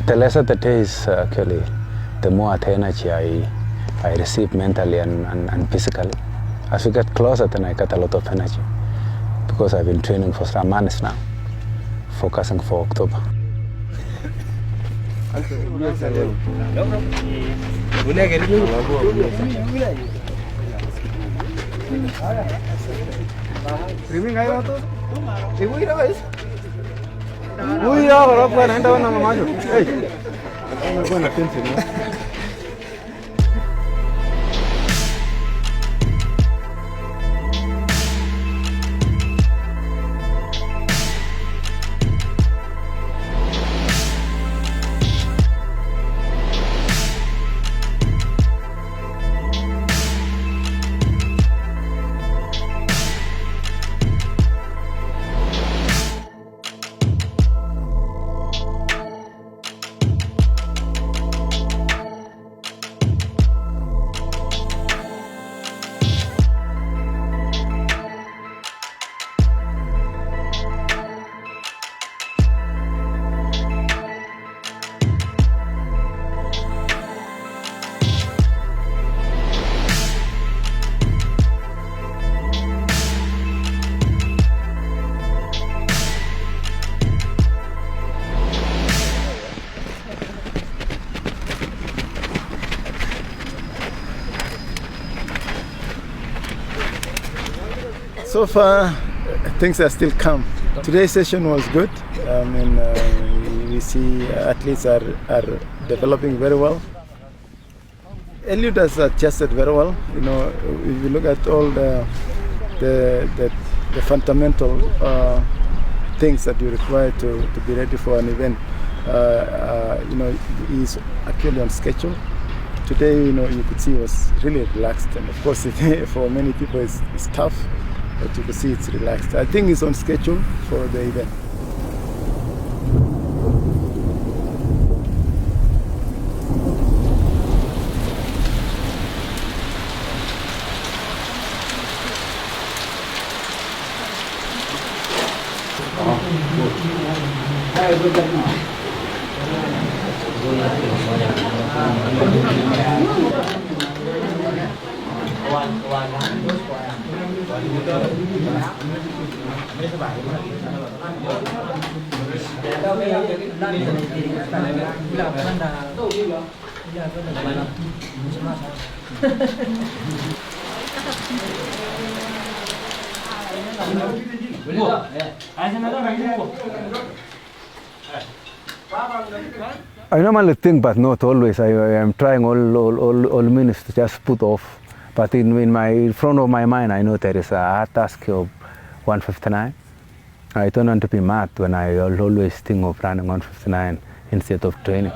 The lesser the days, actually, the more energy I receive mentally and physically. As we get closer, then I get a lot of energy because I've been training for some months now, focusing for October. So far, things are still calm. Today's session was good. I mean, we see athletes are developing very well. Eliud has adjusted very well. You know, if you look at all the fundamental things that you require to be ready for an event, you know, he's actually on schedule. Today, you know, you could see he was really relaxed, and of course, for many people, it's tough. But you can see it's relaxed. I think it's on schedule for the event. I normally think, but not always. I am trying all minutes to just put off. But in front of my mind, I know there is a hard task of 159. I don't want to be mad when I always think of running 159 instead of training.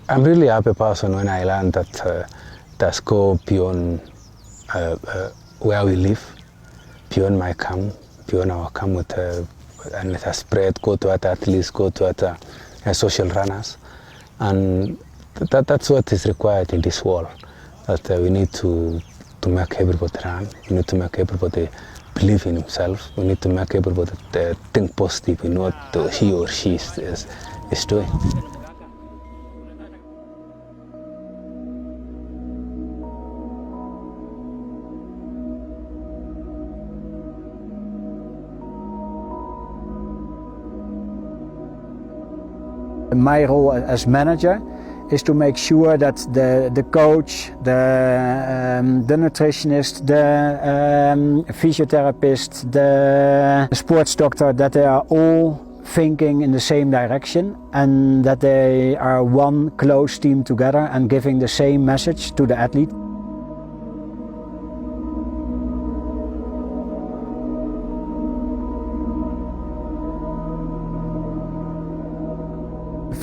I'm really happy person when I learned that that's go beyond where we live, beyond my camp, beyond our camp, and it has spread, go to other athletes, go to other social runners. And that's what is required in this world, that we need to make everybody run, we need to make everybody believe in himself, we need to make everybody think positive in what he or she is doing. My role as manager is to make sure that the coach, the nutritionist, the physiotherapist, the sports doctor, that they are all thinking in the same direction and that they are one close team together and giving the same message to the athlete.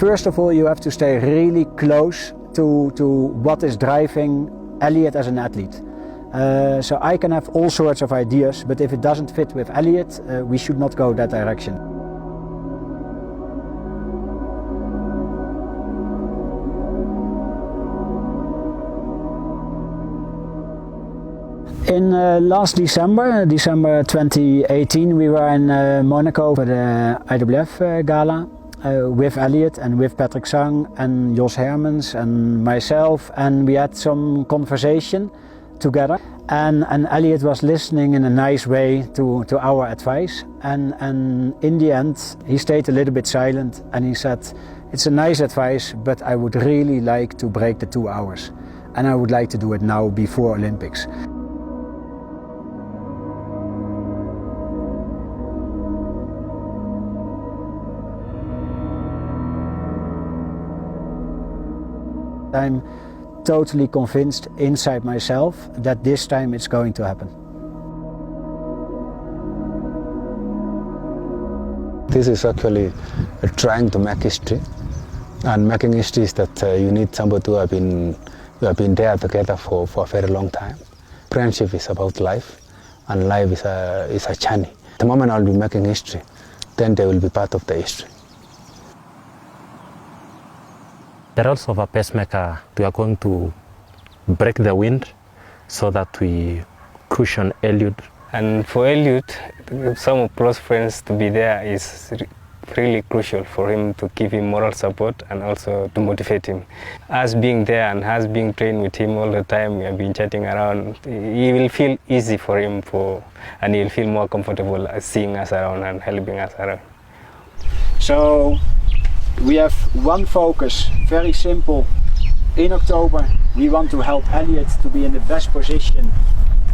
First of all, you have to stay really close to what is driving Elliot as an athlete. So I can have all sorts of ideas, but if it doesn't fit with Elliot, we should not go that direction. In last December 2018, we were in Monaco for the IWF Gala with Elliot and with Patrick Sang and Jos Hermans and myself, and we had some conversation together. And Elliot was listening in a nice way to our advice, and in the end he stayed a little bit silent and he said, "It's a nice advice, but I would really like to break the 2 hours, and I would like to do it now before Olympics." I'm totally convinced inside myself that this time it's going to happen. This is actually trying to make history, and making history is that you need somebody who have been there together for a very long time. Friendship is about life, and life is a journey. The moment I'll be making history, then they will be part of the history. The roles of a pacemaker, we are going to break the wind so that we cushion Elliot. And for Elliot, some close friends to be there is really crucial for him, to give him moral support and also to motivate him. Us being there and us being trained with him all the time, we have been chatting around, it will feel easy for him and he'll feel more comfortable seeing us around and helping us around. So we have one focus, very simple. In October we want to help Elliot to be in the best position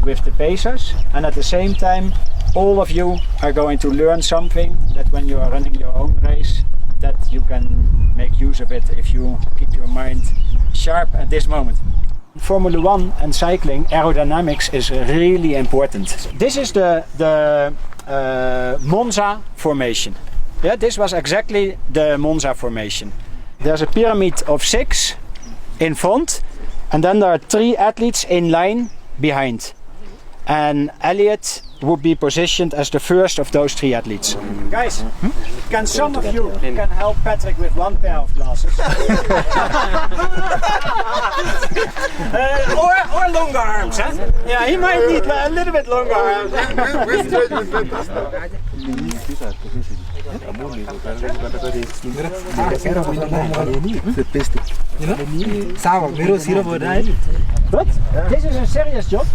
with the pacers, and at the same time all of you are going to learn something that when you are running your own race, that you can make use of it if you keep your mind sharp at this moment. Formula 1 and cycling, aerodynamics is really important. This is the Monza formation. Yeah, this was exactly the Monza formation. There's a pyramid of 6 in front, and then there are 3 athletes in line behind. And Elliot would be positioned as the first of those 3 athletes. Guys, can some of you can help Patrick with one pair of glasses? or longer arms, huh? Yeah, he might need a little bit longer arms. But this is a serious job,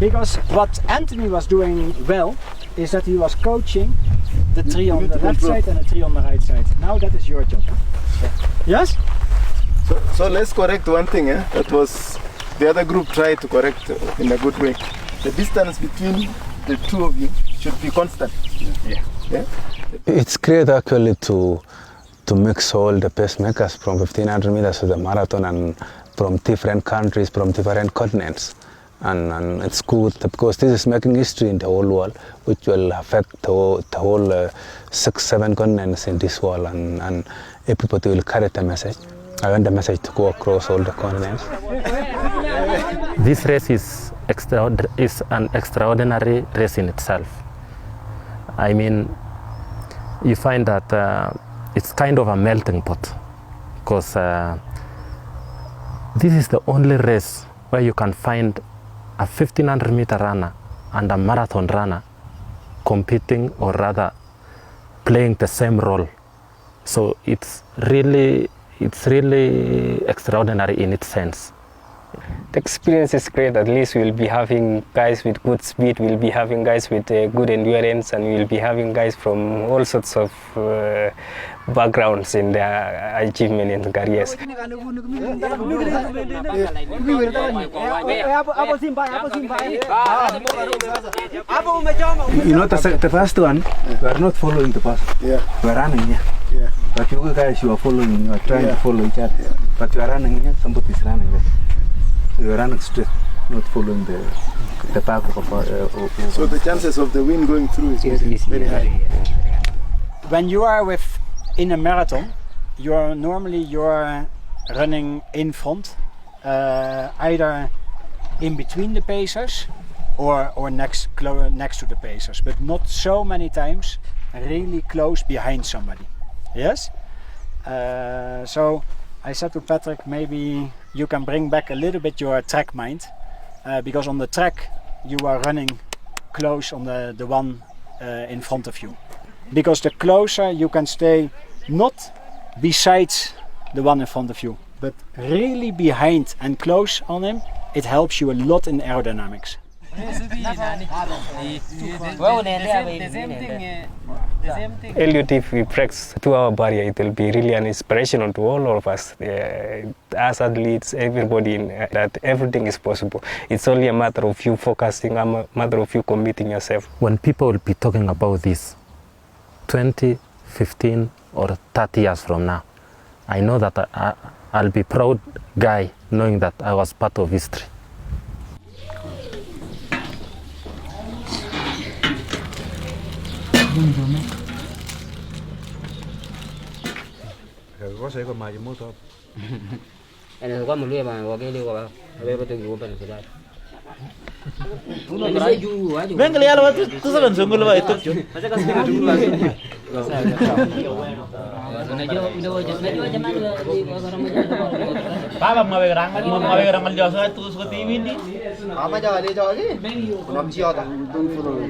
because what Anthony was doing well is that he was coaching the 3 on the left side and the 3 on the right side. Now that is your job. Yes? So let's correct one thing, that was the other group tried to correct in a good way. The distance between the 2 of you should be constant. Yeah? It's great actually to mix all the pacemakers from 1500 meters to the marathon, and from different countries, from different continents. And it's good because this is making history in the whole world, which will affect the whole 6-7 continents in this world, and everybody will carry the message. I want the message to go across all the continents. This race is an extraordinary race in itself. I mean, you find that it's kind of a melting pot, because this is the only race where you can find a 1500 meter runner and a marathon runner competing, or rather playing the same role. So it's really extraordinary in its sense. The experience is great. At least we'll be having guys with good speed, we'll be having guys with good endurance, and we'll be having guys from all sorts of backgrounds in their achievement in careers. You know, the first one, we are not following the path. Yeah. We are running here. Yeah. But you guys, you are following, you are trying to follow each other. Yeah. But you are running here, somebody is running there. So you are running straight, not following the path of so the chances of the wind going through is very high. When you are in a marathon, you're running in front, either in between the pacers or next to the pacers, but not so many times really close behind somebody. Yes? So I said to Patrick, maybe you can bring back a little bit your track mind, because on the track you are running close on the one in front of you. Because the closer you can stay, not besides the one in front of you, but really behind and close on him, it helps you a lot in aerodynamics. Elliot, if we practice 2-hour barrier, it will be really an inspiration to all of us. As athletes, everybody, that everything is possible. It's only a matter of you focusing, a matter of you committing yourself. When people will be talking about this 20, 15 or 30 years from now, I know that I'll be proud guy knowing that I was part of history. Có sẽ có mà chỉ mua thôi. Anh có một lưỡi mà có cái lưỡi vào, bây giờ tôi dùng bên này. Ven que le da tú sabes un gulo itu. Papa mengaweran jasa tu suka TV ni. Apa jalan dia jalan ni? Nam cia tak?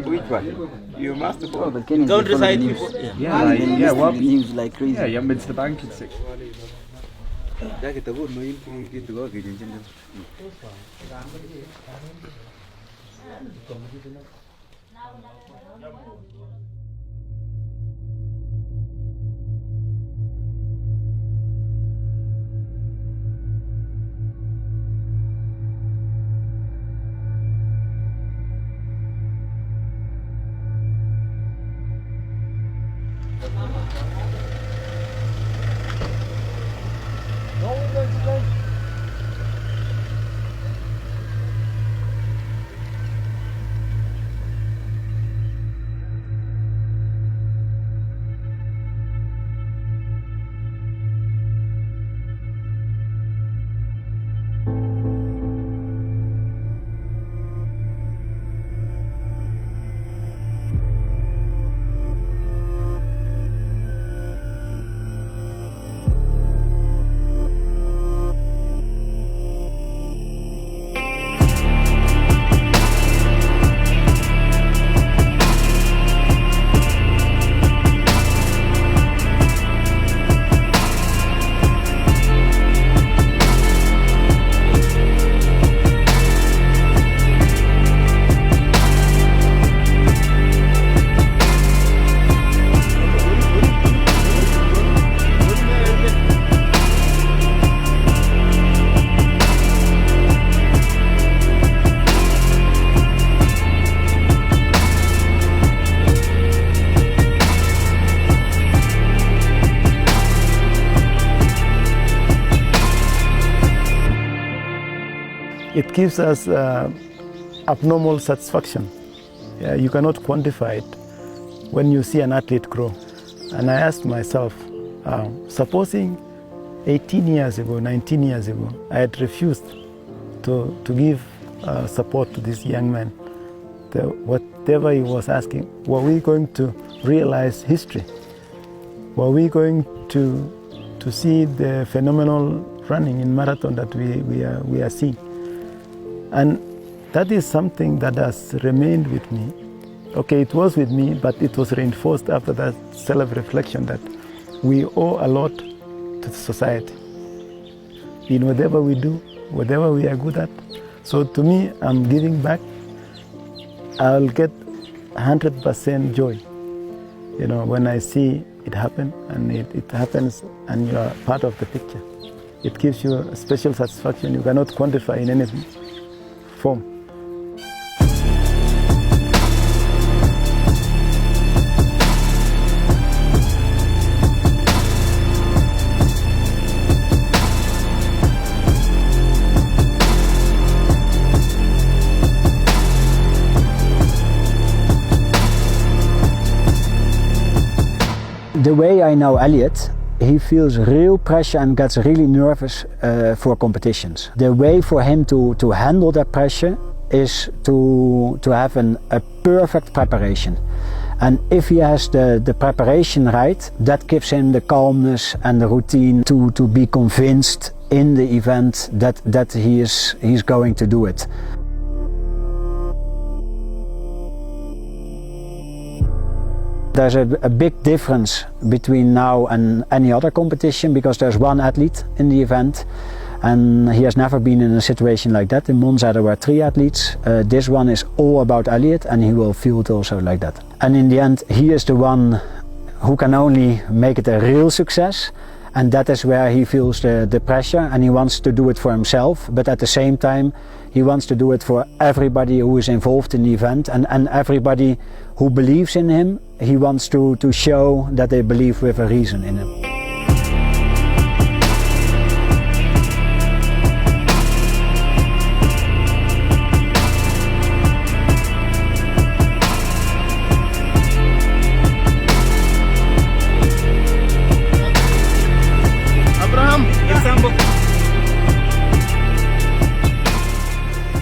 Which one? You must go. Don't decide. Yeah, what? Beings like crazy. Yeah, yang been to the bank in 6. Dah kita pun main gitu juga gitu macam tu. It gives us abnormal satisfaction. You cannot quantify it when you see an athlete grow. And I asked myself, supposing 18 years ago, 19 years ago, I had refused to give support to this young man, whatever he was asking, were we going to realize history? Were we going to see the phenomenal running in marathon that we are seeing? And that is something that has remained with me. Okay, it was with me, but it was reinforced after that self-reflection that we owe a lot to society in whatever we do, whatever we are good at. So to me, I'm giving back. I'll get 100% joy, when I see it happen, and it happens and you are part of the picture. It gives you a special satisfaction you cannot quantify in any form. The way I know Elliot he feels real pressure and gets really nervous for competitions. The way for him to handle that pressure is to have a perfect preparation. And if he has the preparation right, that gives him the calmness and the routine to be convinced in the event that he's going to do it. There's a big difference between now and any other competition, because there's one athlete in the event, and he has never been in a situation like that. In Monza there were 3 athletes. This one is all about Elliot, and he will feel it also like that. And in the end, he is the one who can only make it a real success, and that is where he feels the pressure, and he wants to do it for himself, but at the same time he wants to do it for everybody who is involved in the event, and everybody who believes in him. He wants to show that they believe with a reason in him.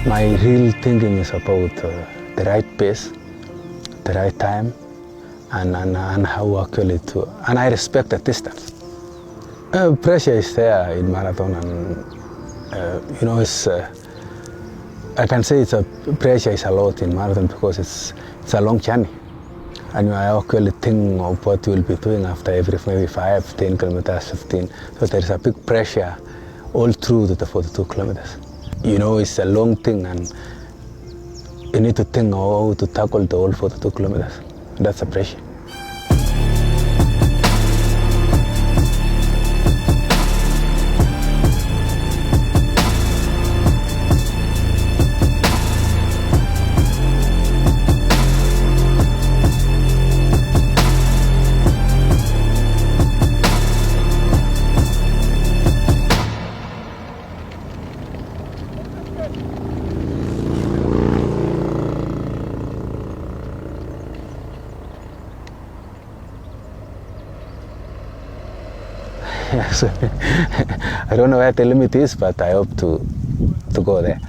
My real thinking is about the right pace, the right time, and how actually to, and I respect the distance. Pressure is there in marathon, and you know, it's I can say pressure is a lot in marathon because it's a long journey, and you actually think of what you will be doing after every maybe 5, 10 kilometers, 15. So there is a big pressure all through the 42 kilometers. You know, it's a long thing, and you need to think how to tackle the whole 42 kilometers. That's a pressure. Yes. I don't know where the limit is, but I hope to go there.